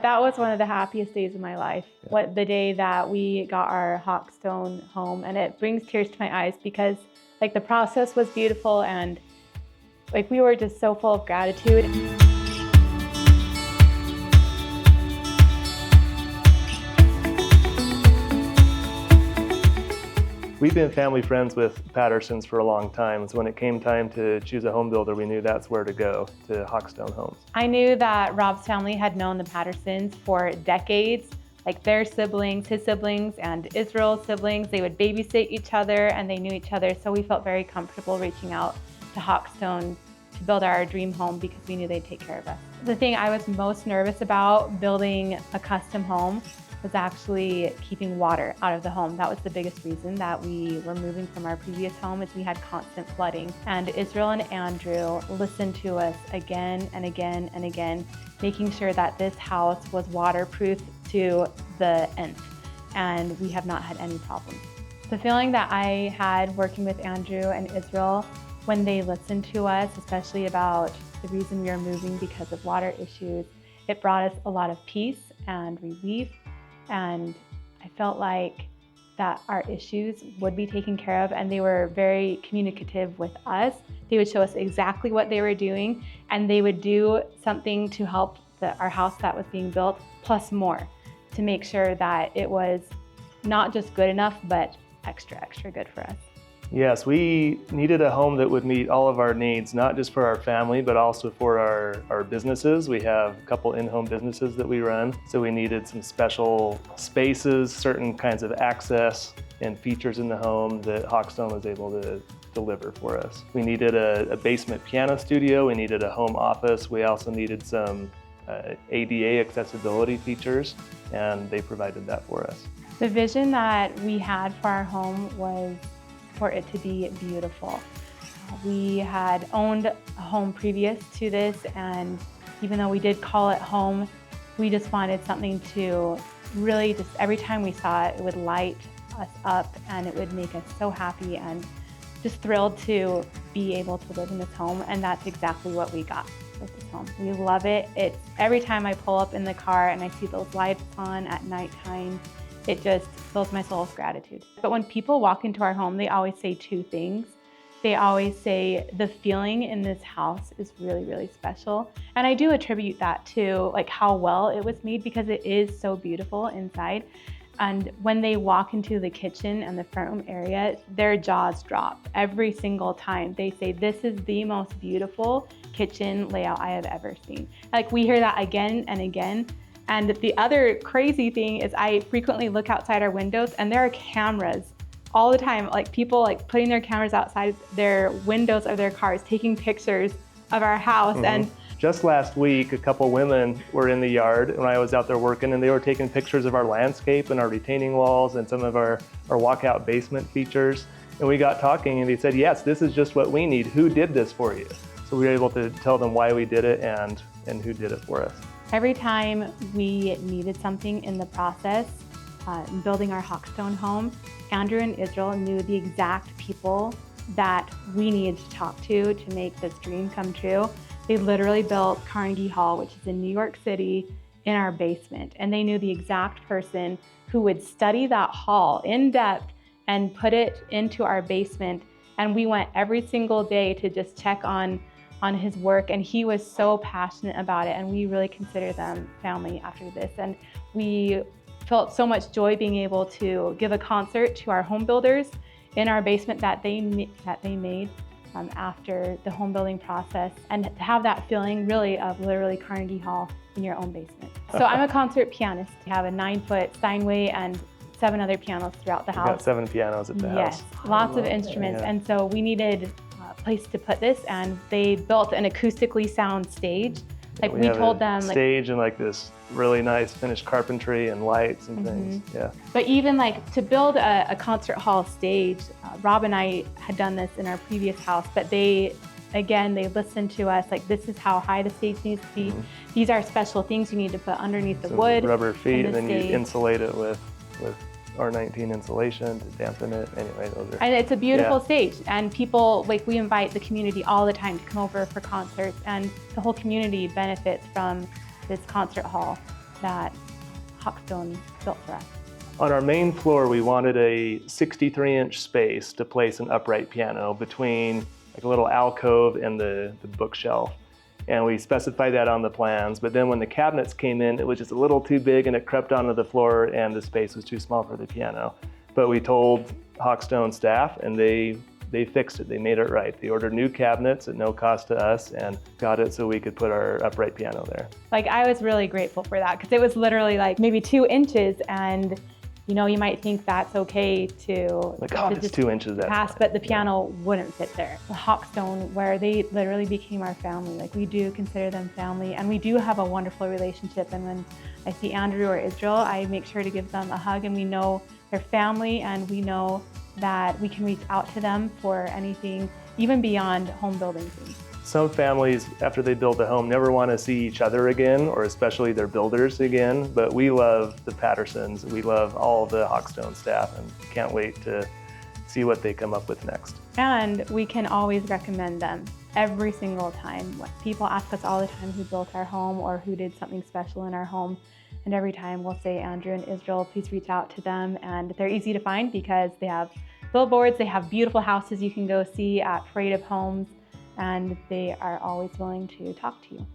That was one of the happiest days of my life. Yeah. The day that we got our Hawkstone home, and it brings tears to my eyes because the process was beautiful and we were just so full of gratitude. We've been family friends with Pattersons for a long time, so when it came time to choose a home builder, we knew that's where to go, to Hawkstone Homes. I knew that Rob's family had known the Pattersons for decades. Their siblings, his siblings, and Israel's siblings, they would babysit each other and they knew each other, so we felt very comfortable reaching out to Hawkstone to build our dream home because we knew they'd take care of us. The thing I was most nervous about building a custom home was actually keeping water out of the home. That was the biggest reason that we were moving from our previous home, is we had constant flooding. And Israel and Andrew listened to us again and again and again, making sure that this house was waterproof to the nth, and we have not had any problems. The feeling that I had working with Andrew and Israel when they listened to us, especially about the reason we were moving because of water issues, it brought us a lot of peace and relief. And I felt like that our issues would be taken care of, and they were very communicative with us. They would show us exactly what they were doing, and they would do something to help our house that was being built, plus more, to make sure that it was not just good enough, but extra good for us. Yes, we needed a home that would meet all of our needs, not just for our family, but also for our businesses. We have a couple in-home businesses that we run, so we needed some special spaces, certain kinds of access and features in the home that Hawkstone was able to deliver for us. We needed a basement piano studio, we needed a home office, we also needed some ADA accessibility features, and they provided that for us. The vision that we had for our home was for it to be beautiful. We had owned a home previous to this, and even though we did call it home, we just wanted something to really just, every time we saw it, it would light us up and it would make us so happy and just thrilled to be able to live in this home, and that's exactly what we got with this home. We love it. It's every time I pull up in the car and I see those lights on at nighttime, it just fills my soul with gratitude. But when people walk into our home, they always say two things. They always say the feeling in this house is really, really special. And I do attribute that to how well it was made, because it is so beautiful inside. And when they walk into the kitchen and the front room area, their jaws drop every single time. They say, this is the most beautiful kitchen layout I have ever seen. We hear that again and again. And the other crazy thing is I frequently look outside our windows and there are cameras all the time, people putting their cameras outside their windows of their cars, taking pictures of our house. Mm-hmm. And just last week, a couple women were in the yard when I was out there working, and they were taking pictures of our landscape and our retaining walls and some of our walkout basement features. And we got talking and they said, yes, this is just what we need. Who did this for you? So we were able to tell them why we did it and who did it for us. Every time we needed something in the process, building our Hawkstone home, Andrew and Israel knew the exact people that we needed to talk to make this dream come true. They literally built Carnegie Hall, which is in New York City, in our basement. And they knew the exact person who would study that hall in depth and put it into our basement. And we went every single day to just check on his work, and he was so passionate about it, and we really consider them family after this. And we felt so much joy being able to give a concert to our home builders in our basement that they made after the home building process, and to have that feeling really of literally Carnegie Hall in your own basement. So I'm a concert pianist. I have a 9-foot Steinway and 7 other pianos throughout the house. We've got 7 pianos at the house. Yes, lots of instruments. Yeah. And so we needed place to put this, and they built an acoustically sound stage. We told them stage and this really nice finished carpentry and lights and things. Yeah. But even to build a concert hall stage, Rob and I had done this in our previous house, but they listened to us, this is how high the stage needs to be. These are special things you need to put underneath the wood. Rubber feet, and then you insulate it with R19 insulation to dampen it. Anyway, those are. And it's a beautiful stage, and people, we invite the community all the time to come over for concerts, and the whole community benefits from this concert hall. that Hawkstone built for us. On our main floor, we wanted a 63-inch space to place an upright piano between like a little alcove and the bookshelf. And we specified that on the plans, but then when the cabinets came in, it was just a little too big and it crept onto the floor and the space was too small for the piano. But we told Hawkstone staff and they fixed it, they made it right. They ordered new cabinets at no cost to us and got it so we could put our upright piano there. Like, I was really grateful for that because it was literally like maybe 2 inches, and you know, you might think that's okay to like, oh, it's 2 inches, that's pass, fine. but the piano wouldn't fit there. The Hawkstone, where they literally became our family. Like, we do consider them family, and we do have a wonderful relationship. And when I see Andrew or Israel, I make sure to give them a hug, and we know they're family, and we know that we can reach out to them for anything, even beyond home building things. Some families, after they build a home, never want to see each other again, or especially their builders again, but we love the Pattersons. We love all of the Hawkstone staff and can't wait to see what they come up with next. And we can always recommend them every single time. People ask us all the time who built our home or who did something special in our home. And every time we'll say, Andrew and Israel, please reach out to them. And they're easy to find because they have billboards, they have beautiful houses you can go see at Parade of Homes, and they are always willing to talk to you.